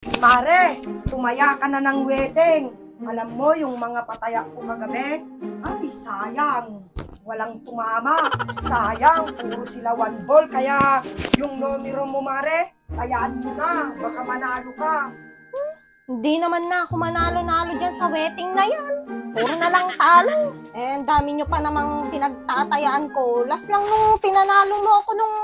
Mare, tumaya ka na ng wedding. Alam mo, yung mga pataya ko kagabi, ay sayang. Walang tumama. Sayang, puro sila 1 ball. Kaya yung numero mo, Mare, tayaan mo na. Baka manalo ka. Hindi naman na ako manalo-nalo dyan sa wedding na yan. Puro na lang talo. Eh, ang dami nyo pa namang pinagtatayaan ko. Last lang nung pinanalo mo ako nung,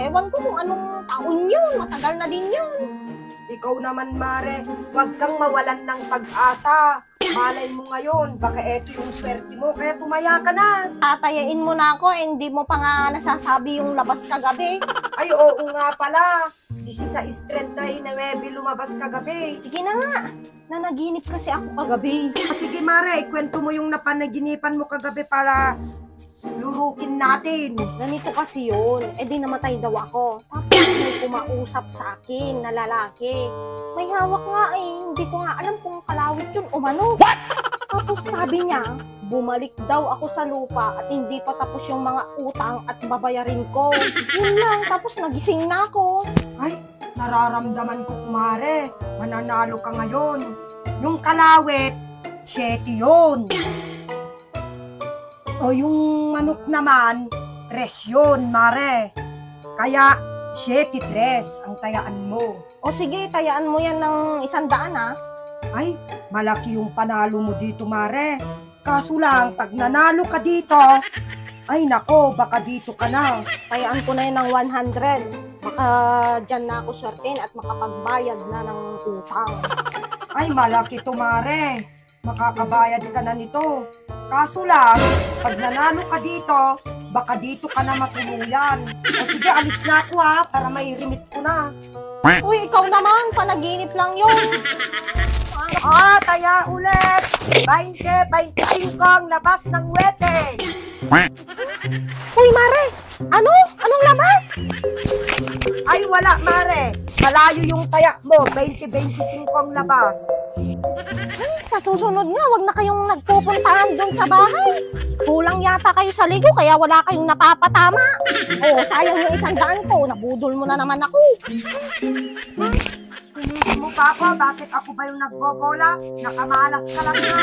ewan ko kung anong taon yun. Matagal na din yun. Ikaw naman, Mare, huwag kang mawalan ng pag-asa. Malay mo ngayon, baka eto yung swerte mo, kaya tumaya ka na. Tatayain mo na ako, eh, hindi mo pa nga nasasabi yung labas kagabi. Ay, oo nga pala. 16:39 lumabas kagabi. Sige na nga, nanaginip kasi ako kagabi. Sige, Mare, ikwento mo yung napanaginipan mo kagabi para lurukin natin. Ganito kasi yun, eh di namatay daw ako. Tapos may kumausap sa akin na lalaki. May hawak nga eh, hindi ko nga alam kung kalawit yun o manok. Tapos sabi niya, bumalik daw ako sa lupa at hindi pa tapos yung mga utang at babayarin ko. Yun lang, tapos nagising na ako. Ay, nararamdaman ko, Mare, mananalo ka ngayon. Yung kalawit, 7 yun. O yung manok naman, 3 yun, Mare. Kaya, 7-3 ang tayaan mo. O sige, tayaan mo yan ng 100 ha. Ay, malaki yung panalo mo dito, Mare. Kaso lang, pag nanalo ka dito, ay nako, baka dito ka na. Tayaan ko na yan ng 100. Baka dyan na ako swertin at makapagbayad na ng utang. Ay, malaki to, Mare. Makakabayad ka na nito. Kaso lang, pag nanalo ka dito, baka dito ka na matuluyan. O sige, alis na ako ha, para may remit ko na. Uy, ikaw naman, panaginip lang yun. Kaya ulit, 20-25 ang labas ng wedding. Uy, Mare, ano? Anong labas? Ay, wala, Mare. Malayo yung taya mo, 20-25 ang labas. Sa susunod nga, wag na kayong nagpupuntahan doon sa bahay. Kulang yata kayo sa ligo, kaya wala kayong napapatama. Oh, sayang yung 100 ko. Nabudol mo na naman ako. Tinigil mo pa ako, bakit ako ba yung nagbobola? Nakamalas ka lang na.